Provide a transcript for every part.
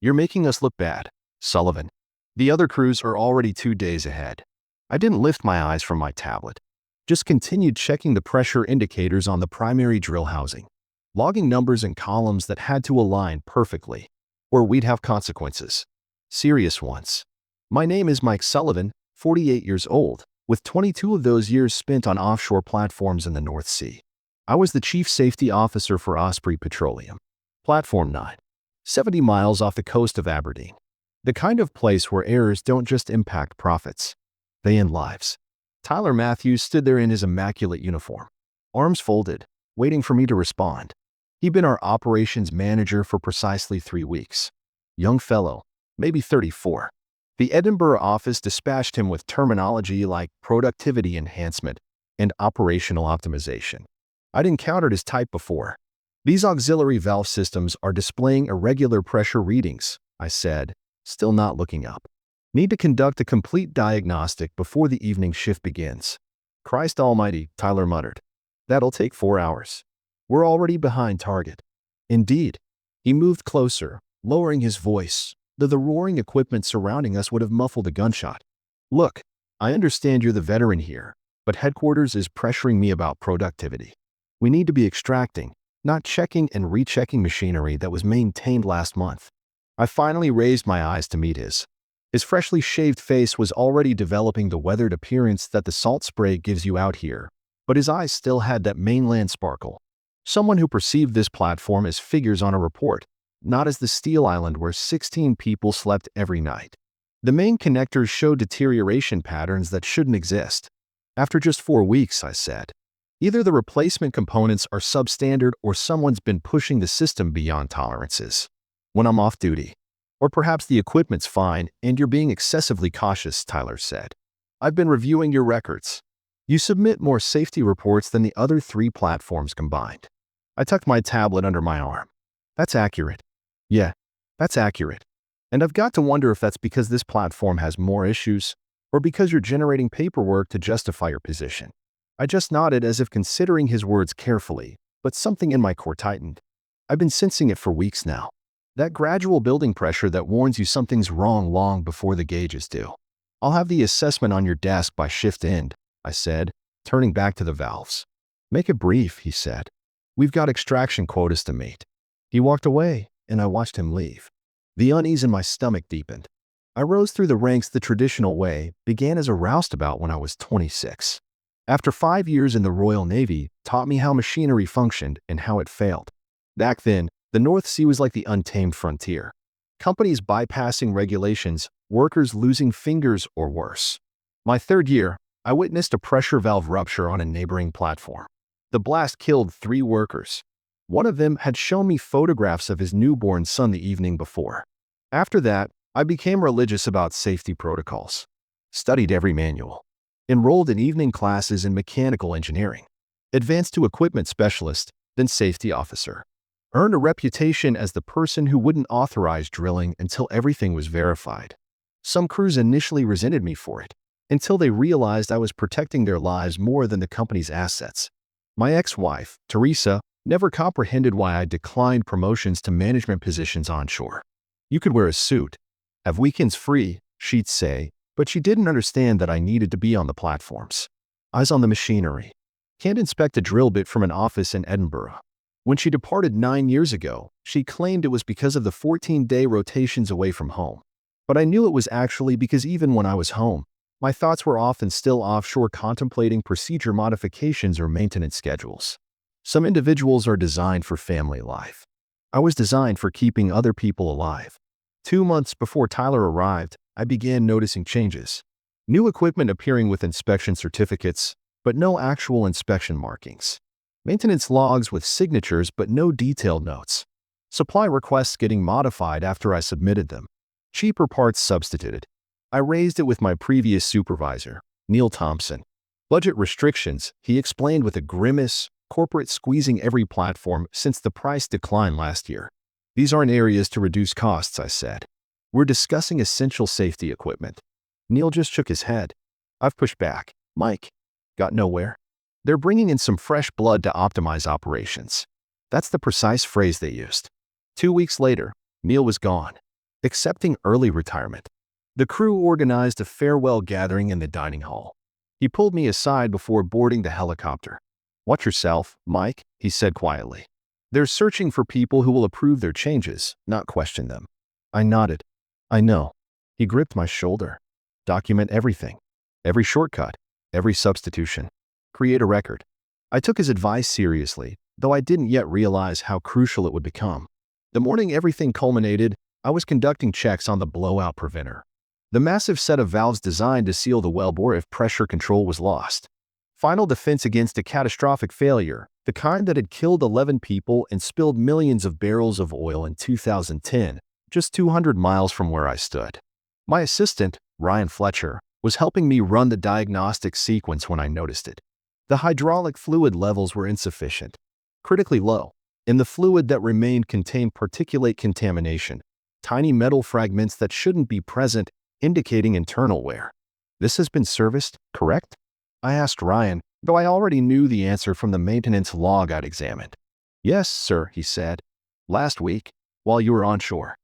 You're making us look bad, Sullivan. The other crews are already 2 days ahead. I didn't lift my eyes from my tablet. Just continued checking the pressure indicators on the primary drill housing, logging numbers and columns that had to align perfectly, or we'd have consequences. Serious ones. My name is Mike Sullivan, 48 years old, with 22 of those years spent on offshore platforms in the North Sea. I was the Chief Safety Officer for Osprey Petroleum. Platform 9, 70 miles off the coast of Aberdeen. The kind of place where errors don't just impact profits, they end lives. Tyler Matthews stood there in his immaculate uniform, arms folded, waiting for me to respond. He'd been our operations manager for precisely 3 weeks. Young fellow, maybe 34. The Edinburgh office dispatched him with terminology like productivity enhancement and operational optimization. I'd encountered his type before. These auxiliary valve systems are displaying irregular pressure readings, I said, still not looking up. Need to conduct a complete diagnostic before the evening shift begins. Christ almighty, Tyler muttered. That'll take 4 hours. We're already behind target. Indeed. He moved closer, lowering his voice, though the roaring equipment surrounding us would have muffled a gunshot. Look, I understand you're the veteran here, but headquarters is pressuring me about productivity. We need to be extracting, not checking and rechecking machinery that was maintained last month. I finally raised my eyes to meet his. His freshly shaved face was already developing the weathered appearance that the salt spray gives you out here, but his eyes still had that mainland sparkle. Someone who perceived this platform as figures on a report, not as the steel island where 16 people slept every night. The main connectors showed deterioration patterns that shouldn't exist. After just 4 weeks, I said. Either the replacement components are substandard or someone's been pushing the system beyond tolerances. When I'm off duty. Or perhaps the equipment's fine and you're being excessively cautious, Tyler said. I've been reviewing your records. You submit more safety reports than the other 3 platforms combined. I tucked my tablet under my arm. That's accurate. Yeah, that's accurate. And I've got to wonder if that's because this platform has more issues, or because you're generating paperwork to justify your position. I just nodded as if considering his words carefully, but something in my core tightened. I've been sensing it for weeks now. That gradual building pressure that warns you something's wrong long before the gauges do. I'll have the assessment on your desk by shift end, I said, turning back to the valves. Make it brief, he said. We've got extraction quotas to meet. He walked away, and I watched him leave. The unease in my stomach deepened. I rose through the ranks the traditional way, began as a roustabout when I was 26. After 5 years in the Royal Navy, taught me how machinery functioned and how it failed. Back then, the North Sea was like the untamed frontier. Companies bypassing regulations, workers losing fingers or worse. My 3rd year, I witnessed a pressure valve rupture on a neighboring platform. The blast killed 3 workers. One of them had shown me photographs of his newborn son the evening before. After that, I became religious about safety protocols. Studied every manual. Enrolled in evening classes in mechanical engineering. Advanced to equipment specialist, then safety officer. Earned a reputation as the person who wouldn't authorize drilling until everything was verified. Some crews initially resented me for it, until they realized I was protecting their lives more than the company's assets. My ex-wife, Teresa, never comprehended why I declined promotions to management positions onshore. You could wear a suit, have weekends free, she'd say, but she didn't understand that I needed to be on the platforms. Eyes on the machinery. Can't inspect a drill bit from an office in Edinburgh. When she departed 9 years ago, she claimed it was because of the 14-day rotations away from home. But I knew it was actually because even when I was home, my thoughts were often still offshore contemplating procedure modifications or maintenance schedules. Some individuals are designed for family life. I was designed for keeping other people alive. 2 months before Tyler arrived, I began noticing changes. New equipment appearing with inspection certificates, but no actual inspection markings. Maintenance logs with signatures but no detailed notes. Supply requests getting modified after I submitted them. Cheaper parts substituted. I raised it with my previous supervisor, Neil Thompson. Budget restrictions, he explained with a grimace, corporate squeezing every platform since the price declined last year. These aren't areas to reduce costs, I said. We're discussing essential safety equipment. Neil just shook his head. I've pushed back. Mike. Got nowhere. They're bringing in some fresh blood to optimize operations. That's the precise phrase they used. 2 weeks later, Neil was gone. accepting early retirement. The crew organized a farewell gathering in the dining hall. He pulled me aside before boarding the helicopter. "Watch yourself, Mike," he said quietly. "They're searching for people who will approve their changes, not question them." I nodded. "I know." He gripped my shoulder. "Document everything. Every shortcut. Every substitution. Create a record." I took his advice seriously, though I didn't yet realize how crucial it would become. The morning everything culminated, I was conducting checks on the blowout preventer, the massive set of valves designed to seal the wellbore if pressure control was lost. Final defense against a catastrophic failure, the kind that had killed 11 people and spilled millions of barrels of oil in 2010, just 200 miles from where I stood. My assistant, Ryan Fletcher, was helping me run the diagnostic sequence when I noticed it. The hydraulic fluid levels were insufficient, critically low, and the fluid that remained contained particulate contamination, tiny metal fragments that shouldn't be present, indicating internal wear. "This has been serviced, correct?" I asked Ryan, though I already knew the answer from the maintenance log I'd examined. "Yes, sir," he said. "Last week, while you were onshore.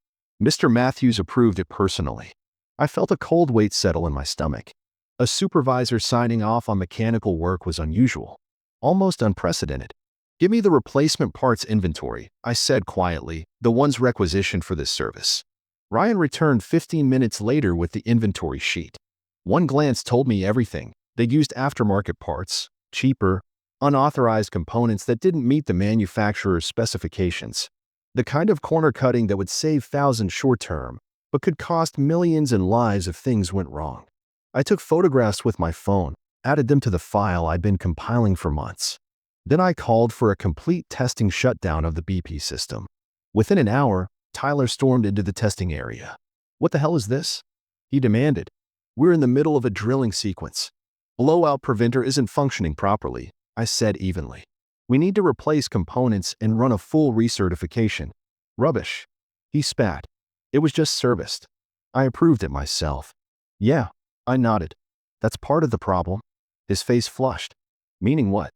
Mr. Matthews approved it personally." I felt a cold weight settle in my stomach. A supervisor signing off on mechanical work was unusual, almost unprecedented. "Give me the replacement parts inventory," I said quietly, "the ones requisitioned for this service." Ryan returned 15 minutes later with the inventory sheet. One glance told me everything. They used aftermarket parts, cheaper, unauthorized components that didn't meet the manufacturer's specifications. The kind of corner cutting that would save thousands short-term, but could cost millions in lives if things went wrong. I took photographs with my phone, added them to the file I'd been compiling for months. Then I called for a complete testing shutdown of the BP system. Within an hour, Tyler stormed into the testing area. "What the hell is this?" he demanded. "We're in the middle of a drilling sequence. Blowout preventer isn't functioning properly," I said evenly. "We need to replace components and run a full recertification." "Rubbish," he spat. "It was just serviced. I approved it myself." "Yeah," I nodded. "That's part of the problem." His face flushed. "Meaning what?"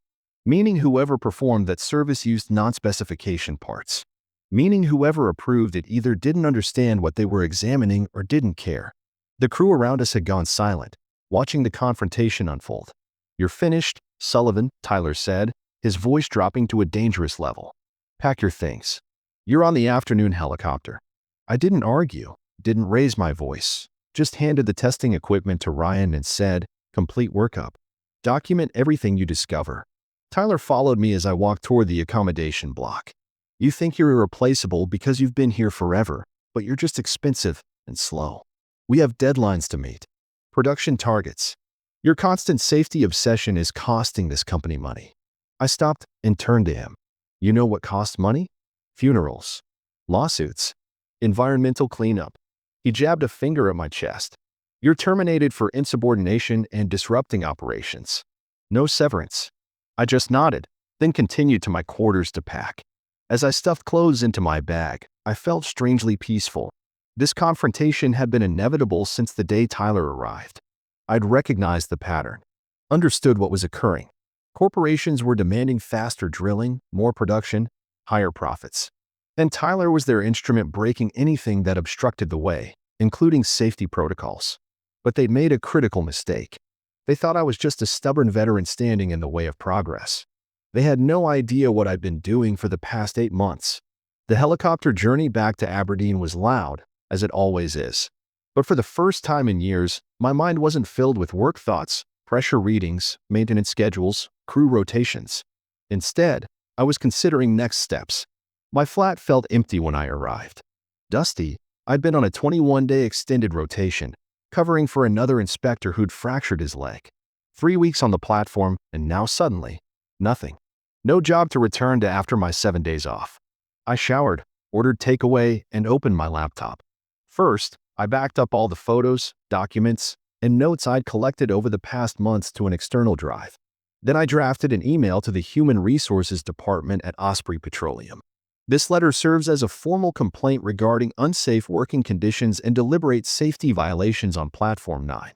"Meaning whoever performed that service used non-specification parts. Meaning whoever approved it either didn't understand what they were examining or didn't care." The crew around us had gone silent, watching the confrontation unfold. "You're finished, Sullivan," Tyler said, his voice dropping to a dangerous level. "Pack your things. You're on the afternoon helicopter." I didn't argue, didn't raise my voice, just handed the testing equipment to Ryan and said, "Complete workup. Document everything you discover." Tyler followed me as I walked toward the accommodation block. "You think you're irreplaceable because you've been here forever, but you're just expensive and slow. We have deadlines to meet. Production targets. Your constant safety obsession is costing this company money." I stopped and turned to him. "You know what costs money? Funerals. Lawsuits. Environmental cleanup." He jabbed a finger at my chest. "You're terminated for insubordination and disrupting operations. No severance." I just nodded, then continued to my quarters to pack. As I stuffed clothes into my bag, I felt strangely peaceful. This confrontation had been inevitable since the day Tyler arrived. I'd recognized the pattern, understood what was occurring. Corporations were demanding faster drilling, more production, higher profits. And Tyler was their instrument breaking anything that obstructed the way, including safety protocols. But they'd made a critical mistake. They thought I was just a stubborn veteran standing in the way of progress. They had no idea what I'd been doing for the past 8 months. The helicopter journey back to Aberdeen was loud, as it always is. But for the first time in years, my mind wasn't filled with work thoughts, pressure readings, maintenance schedules, crew rotations. Instead, I was considering next steps. My flat felt empty when I arrived. Dusty, I'd been on a 21-day extended rotation, covering for another inspector who'd fractured his leg. 3 weeks on the platform, and now suddenly, nothing. No job to return to after my 7 days off. I showered, ordered takeaway, and opened my laptop. First, I backed up all the photos, documents, and notes I'd collected over the past months to an external drive. Then I drafted an email to the Human Resources Department at Osprey Petroleum. This letter serves as a formal complaint regarding unsafe working conditions and deliberate safety violations on Platform 9.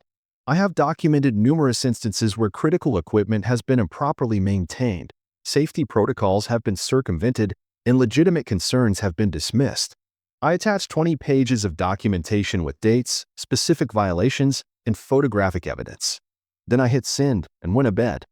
I have documented numerous instances where critical equipment has been improperly maintained, safety protocols have been circumvented, and legitimate concerns have been dismissed. I attached 20 pages of documentation with dates, specific violations, and photographic evidence. Then I hit send and went to bed.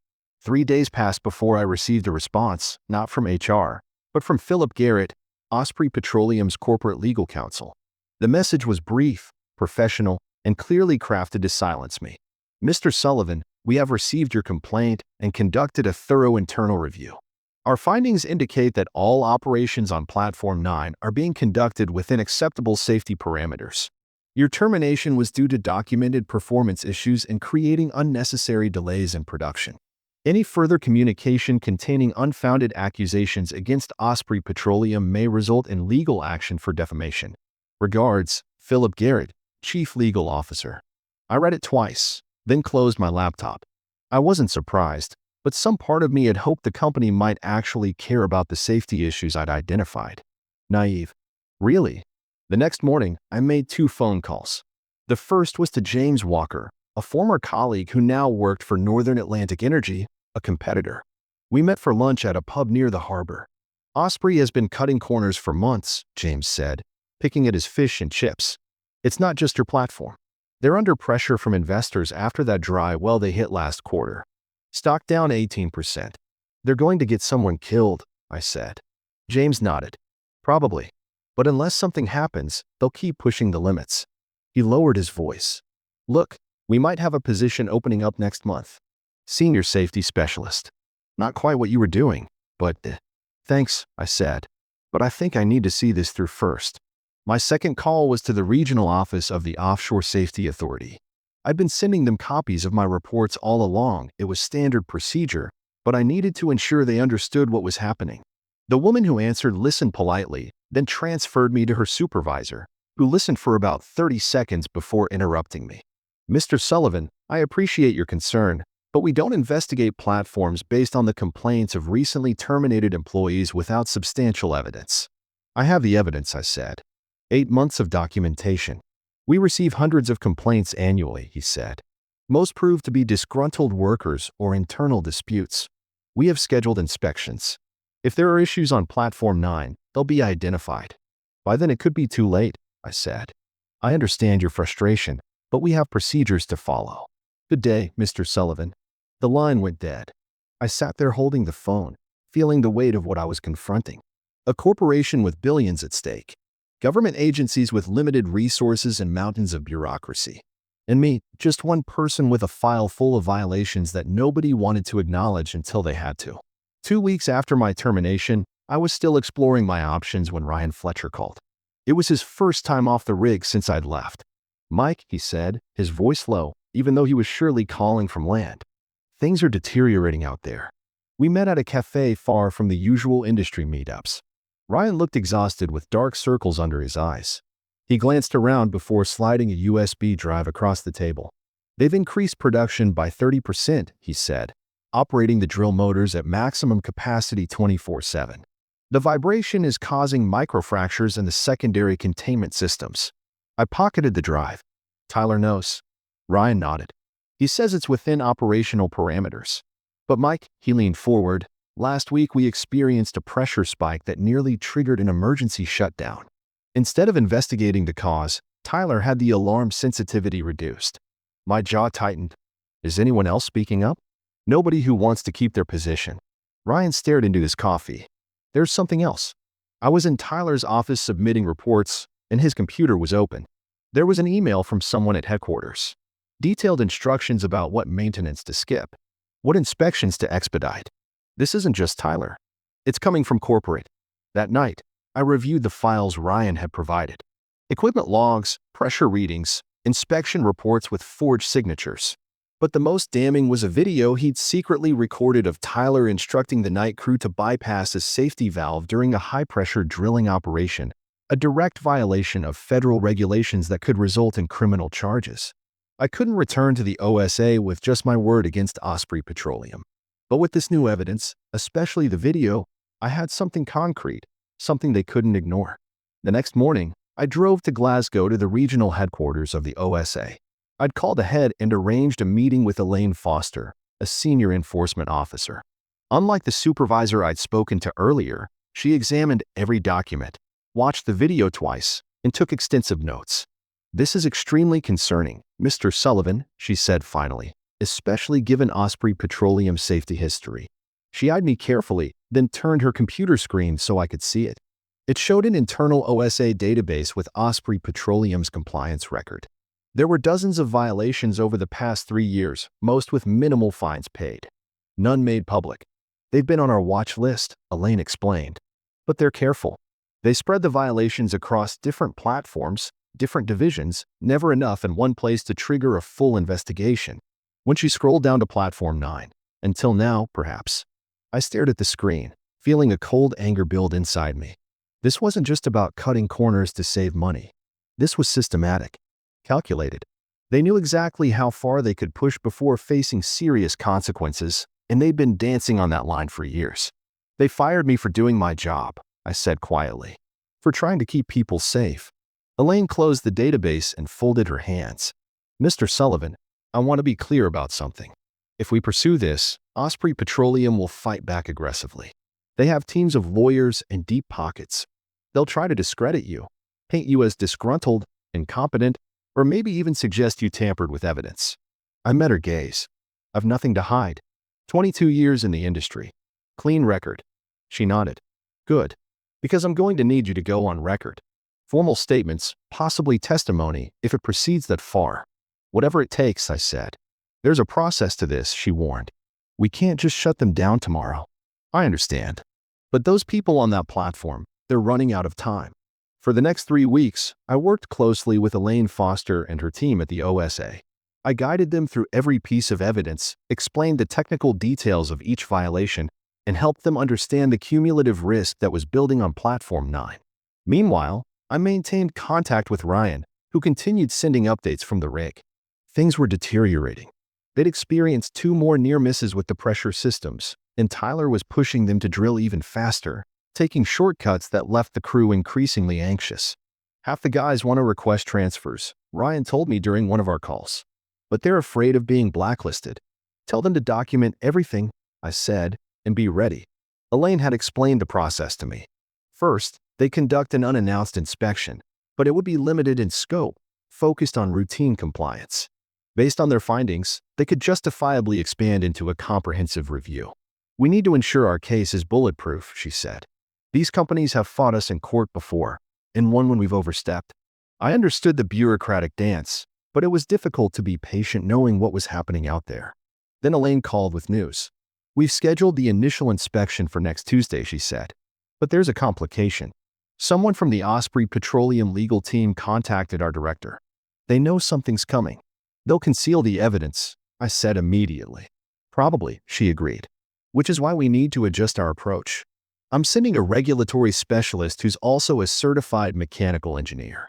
3 days passed before I received a response, not from HR, but from Philip Garrett, Osprey Petroleum's corporate legal counsel. The message was brief, professional, and clearly crafted to silence me. Mr. Sullivan, we have received your complaint and conducted a thorough internal review. Our findings indicate that all operations on Platform 9 are being conducted within acceptable safety parameters. Your termination was due to documented performance issues and creating unnecessary delays in production. Any further communication containing unfounded accusations against Osprey Petroleum may result in legal action for defamation. Regards, Philip Garrett, Chief Legal Officer. I read it twice, then closed my laptop. I wasn't surprised, but some part of me had hoped the company might actually care about the safety issues I'd identified. Naive. Really? The next morning, I made 2 phone calls. The first was to James Walker, a former colleague who now worked for Northern Atlantic Energy, a competitor. We met for lunch at a pub near the harbor. Osprey has been cutting corners for months, James said, picking at his fish and chips. It's not just your platform. They're under pressure from investors after that dry well they hit last quarter. Stock down 18%. They're going to get someone killed, I said. James nodded. Probably. But unless something happens, they'll keep pushing the limits. He lowered his voice. Look, we might have a position opening up next month. Senior safety specialist. Not quite what you were doing, but thanks, I said. But I think I need to see this through first. My second call was to the regional office of the Offshore Safety Authority. I'd been sending them copies of my reports all along. It was standard procedure, but I needed to ensure they understood what was happening. The woman who answered listened politely, then transferred me to her supervisor, who listened for about 30 seconds before interrupting me. Mr. Sullivan, I appreciate your concern, but we don't investigate platforms based on the complaints of recently terminated employees without substantial evidence. I have the evidence, I said. 8 months of documentation. We receive hundreds of complaints annually, he said. Most prove to be disgruntled workers or internal disputes. We have scheduled inspections. If there are issues on Platform 9, they'll be identified. By then it could be too late, I said. I understand your frustration, but we have procedures to follow. Good day, Mr. Sullivan. The line went dead. I sat there holding the phone, feeling the weight of what I was confronting. A corporation with billions at stake. Government agencies with limited resources and mountains of bureaucracy. And me, just one person with a file full of violations that nobody wanted to acknowledge until they had to. 2 weeks after my termination, I was still exploring my options when Ryan Fletcher called. It was his first time off the rig since I'd left. Mike, he said, his voice low, even though he was surely calling from land. Things are deteriorating out there. We met at a cafe far from the usual industry meetups. Ryan looked exhausted with dark circles under his eyes. He glanced around before sliding a USB drive across the table. They've increased production by 30%, he said, operating the drill motors at maximum capacity 24/7. The vibration is causing microfractures in the secondary containment systems. I pocketed the drive. Tyler knows. Ryan nodded. He says it's within operational parameters. But Mike, he leaned forward. Last week we experienced a pressure spike that nearly triggered an emergency shutdown. Instead of investigating the cause, Tyler had the alarm sensitivity reduced. My jaw tightened. Is anyone else speaking up? Nobody who wants to keep their position. Ryan stared into his coffee. There's something else. I was in Tyler's office submitting reports, and his computer was open. There was an email from someone at headquarters. Detailed instructions about what maintenance to skip, what inspections to expedite. This isn't just Tyler. It's coming from corporate. That night, I reviewed the files Ryan had provided. Equipment logs, pressure readings, inspection reports with forged signatures. But the most damning was a video he'd secretly recorded of Tyler instructing the night crew to bypass a safety valve during a high-pressure drilling operation, a direct violation of federal regulations that could result in criminal charges. I couldn't return to the OSA with just my word against Osprey Petroleum. But with this new evidence, especially the video, I had something concrete, something they couldn't ignore. The next morning, I drove to Glasgow to the regional headquarters of the OSA. I'd called ahead and arranged a meeting with Elaine Foster, a senior enforcement officer. Unlike the supervisor I'd spoken to earlier, she examined every document, watched the video twice, and took extensive notes. "This is extremely concerning, Mr. Sullivan," she said finally, "especially given Osprey Petroleum's safety history." She eyed me carefully, then turned her computer screen so I could see it. It showed an internal OSA database with Osprey Petroleum's compliance record. There were dozens of violations over the past 3 years, most with minimal fines paid. None made public. "They've been on our watch list," Elaine explained. "But they're careful. They spread the violations across different platforms, different divisions, never enough in one place to trigger a full investigation." When she scrolled down to Platform 9, "Until now, perhaps." I stared at the screen, feeling a cold anger build inside me. This wasn't just about cutting corners to save money. This was systematic, calculated. They knew exactly how far they could push before facing serious consequences, and they'd been dancing on that line for years. "They fired me for doing my job," I said quietly. "For trying to keep people safe." Elaine closed the database and folded her hands. "Mr. Sullivan, I want to be clear about something. If we pursue this, Osprey Petroleum will fight back aggressively. They have teams of lawyers and deep pockets. They'll try to discredit you, paint you as disgruntled, incompetent, or maybe even suggest you tampered with evidence." I met her gaze. "I've nothing to hide. 22 years in the industry. Clean record." She nodded. "Good. Because I'm going to need you to go on record. Formal statements, possibly testimony, if it proceeds that far." "Whatever it takes," I said. "There's a process to this," she warned. "We can't just shut them down tomorrow." "I understand. But those people on that platform, they're running out of time." For the next 3 weeks, I worked closely with Elaine Foster and her team at the OSA. I guided them through every piece of evidence, explained the technical details of each violation, and helped them understand the cumulative risk that was building on Platform 9. Meanwhile, I maintained contact with Ryan, who continued sending updates from the rig. Things were deteriorating. They'd experienced 2 more near misses with the pressure systems, and Tyler was pushing them to drill even faster, taking shortcuts that left the crew increasingly anxious. "Half the guys want to request transfers," Ryan told me during one of our calls. "But they're afraid of being blacklisted." "Tell them to document everything," I said, "and be ready." Elaine had explained the process to me. First, they conduct an unannounced inspection, but it would be limited in scope, focused on routine compliance. Based on their findings, they could justifiably expand into a comprehensive review. "We need to ensure our case is bulletproof," she said. "These companies have fought us in court before, and won when we've overstepped." I understood the bureaucratic dance, but it was difficult to be patient knowing what was happening out there. Then Elaine called with news. "We've scheduled the initial inspection for next Tuesday," she said. "But there's a complication. Someone from the Osprey Petroleum legal team contacted our director. They know something's coming. They'll conceal the evidence," I said immediately. "Probably," she agreed. "Which is why we need to adjust our approach. I'm sending a regulatory specialist who's also a certified mechanical engineer.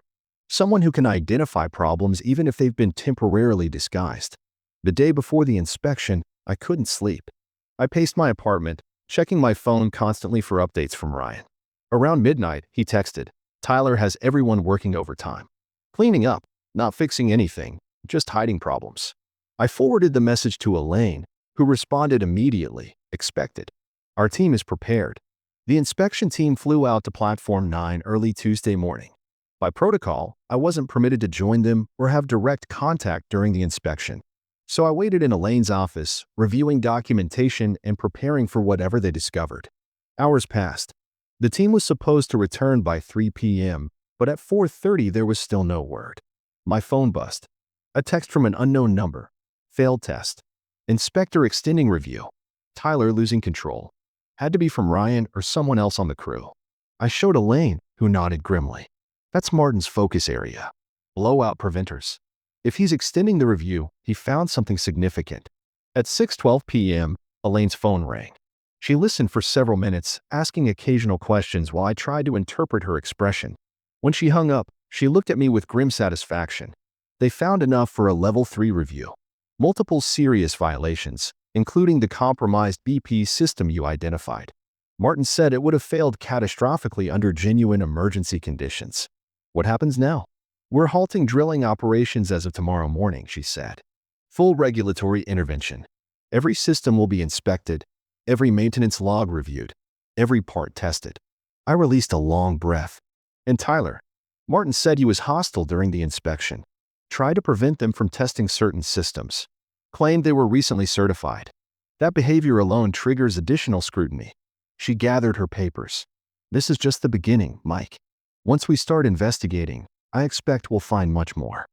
Someone who can identify problems even if they've been temporarily disguised." The day before the inspection, I couldn't sleep. I paced my apartment, checking my phone constantly for updates from Ryan. Around midnight, he texted, "Tyler has everyone working overtime. Cleaning up, not fixing anything, just hiding problems." I forwarded the message to Elaine, who responded immediately, "Expected. Our team is prepared." The inspection team flew out to Platform 9 early Tuesday morning. By protocol, I wasn't permitted to join them or have direct contact during the inspection. So I waited in Elaine's office, reviewing documentation and preparing for whatever they discovered. Hours passed. The team was supposed to return by 3 p.m., but at 4:30 there was still no word. My phone buzzed. A text from an unknown number. "Failed test. Inspector extending review. Tyler losing control." Had to be from Ryan or someone else on the crew. I showed Elaine, who nodded grimly. "That's Martin's focus area. Blowout preventers. If he's extending the review, he found something significant." At 6:12 p.m., Elaine's phone rang. She listened for several minutes, asking occasional questions while I tried to interpret her expression. When she hung up, she looked at me with grim satisfaction. "They found enough for a Level 3 review. Multiple serious violations, including the compromised BP system you identified. Martin said it would have failed catastrophically under genuine emergency conditions." "What happens now?" "We're halting drilling operations as of tomorrow morning," she said. "Full regulatory intervention. Every system will be inspected, every maintenance log reviewed, every part tested." I released a long breath. And Tyler. Martin said he was hostile during the inspection, tried to prevent them from testing certain systems, claimed they were recently certified. That behavior alone triggers additional scrutiny. She gathered her papers. This is just the beginning, Mike. Once we start investigating, I expect we'll find much more.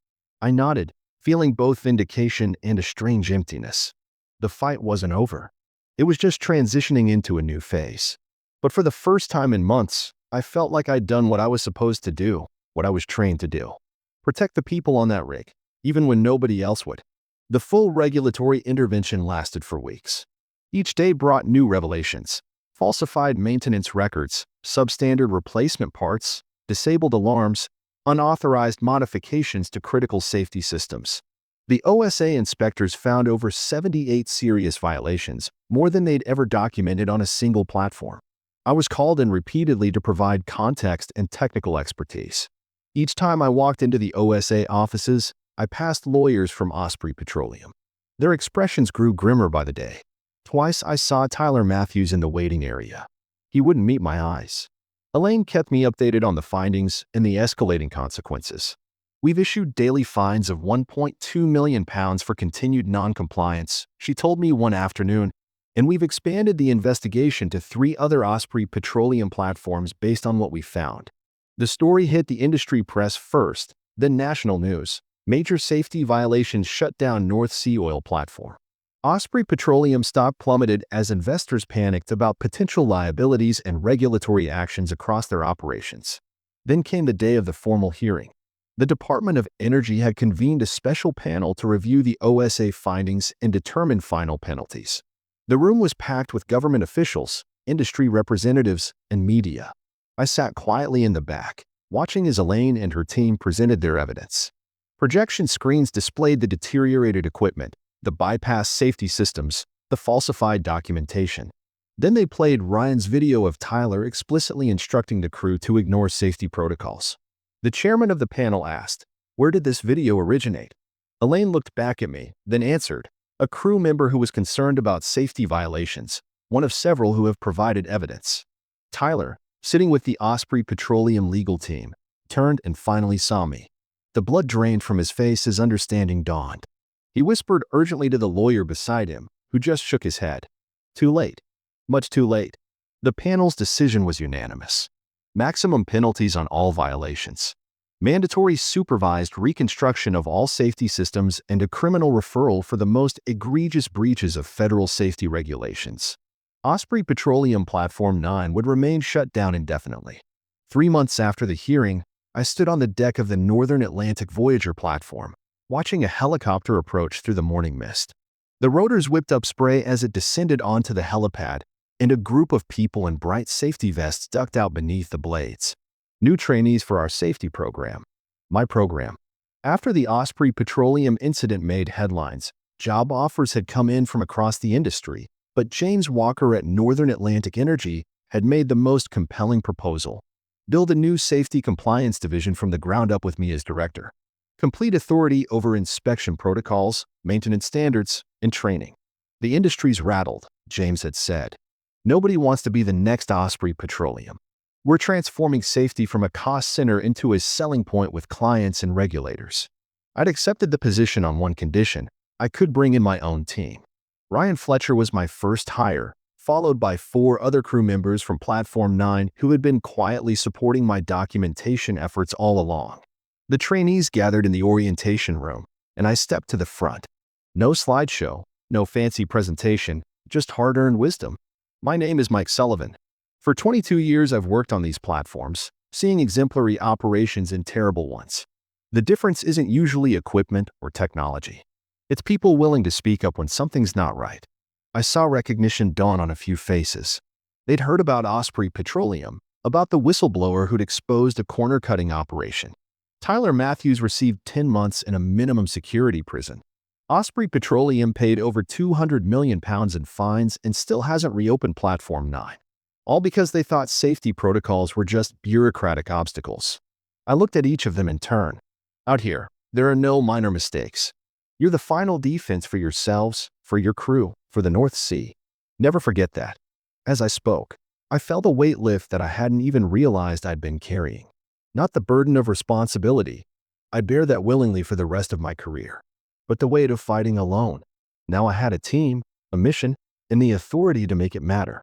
I nodded, feeling both vindication and a strange emptiness. The fight wasn't over. It was just transitioning into a new phase. But for the first time in months, I felt like I'd done what I was supposed to do, what I was trained to do. Protect the people on that rig, even when nobody else would. The full regulatory intervention lasted for weeks. Each day brought new revelations: falsified maintenance records, substandard replacement parts, disabled alarms, unauthorized modifications to critical safety systems. The OSA inspectors found over 78 serious violations, more than they'd ever documented on a single platform. I was called in repeatedly to provide context and technical expertise. Each time I walked into the OSA offices, I passed lawyers from Osprey Petroleum. Their expressions grew grimmer by the day. Twice I saw Tyler Matthews in the waiting area. He wouldn't meet my eyes. Elaine kept me updated on the findings and the escalating consequences. We've issued daily fines of £1.2 million for continued non-compliance, she told me one afternoon, and we've expanded the investigation to 3 other Osprey Petroleum platforms based on what we found. The story hit the industry press first, then national news. Major safety violations shut down North Sea oil platform. Osprey Petroleum stock plummeted as investors panicked about potential liabilities and regulatory actions across their operations. Then came the day of the formal hearing. The Department of Energy had convened a special panel to review the OSA findings and determine final penalties. The room was packed with government officials, industry representatives, and media. I sat quietly in the back, watching as Elaine and her team presented their evidence. Projection screens displayed the deteriorated equipment, the bypass safety systems, the falsified documentation. Then they played Ryan's video of Tyler explicitly instructing the crew to ignore safety protocols. The chairman of the panel asked, "Where did this video originate?" Elaine looked back at me, then answered, "A crew member who was concerned about safety violations, one of several who have provided evidence." Tyler, sitting with the Osprey Petroleum legal team, turned and finally saw me. The blood drained from his face as understanding dawned. He whispered urgently to the lawyer beside him, who just shook his head. Too late. Much too late. The panel's decision was unanimous. Maximum penalties on all violations. Mandatory supervised reconstruction of all safety systems and a criminal referral for the most egregious breaches of federal safety regulations. Osprey Petroleum Platform 9 would remain shut down indefinitely. 3 months after the hearing, I stood on the deck of the Northern Atlantic Voyager platform, watching a helicopter approach through the morning mist. The rotors whipped up spray as it descended onto the helipad, and a group of people in bright safety vests ducked out beneath the blades. New trainees for our safety program. My program. After the Osprey Petroleum incident made headlines, job offers had come in from across the industry, but James Walker at Northern Atlantic Energy had made the most compelling proposal: build a new safety compliance division from the ground up with me as director. Complete authority over inspection protocols, maintenance standards, and training. The industry's rattled, James had said. Nobody wants to be the next Osprey Petroleum. We're transforming safety from a cost center into a selling point with clients and regulators. I'd accepted the position on one condition: I could bring in my own team. Ryan Fletcher was my first hire, followed by 4 other crew members from Platform 9 who had been quietly supporting my documentation efforts all along. The trainees gathered in the orientation room, and I stepped to the front. No slideshow, no fancy presentation, just hard-earned wisdom. My name is Mike Sullivan. For 22 years I've worked on these platforms, seeing exemplary operations and terrible ones. The difference isn't usually equipment or technology. It's people willing to speak up when something's not right. I saw recognition dawn on a few faces. They'd heard about Osprey Petroleum, about the whistleblower who'd exposed a corner-cutting operation. Tyler Matthews received 10 months in a minimum security prison. Osprey Petroleum paid over £200 million in fines and still hasn't reopened Platform 9. All because they thought safety protocols were just bureaucratic obstacles. I looked at each of them in turn. Out here, there are no minor mistakes. You're the final defense for yourselves, for your crew, for the North Sea. Never forget that. As I spoke, I felt a weight lift that I hadn't even realized I'd been carrying. Not the burden of responsibility. I'd bear that willingly for the rest of my career. But the weight of fighting alone. Now I had a team, a mission, and the authority to make it matter.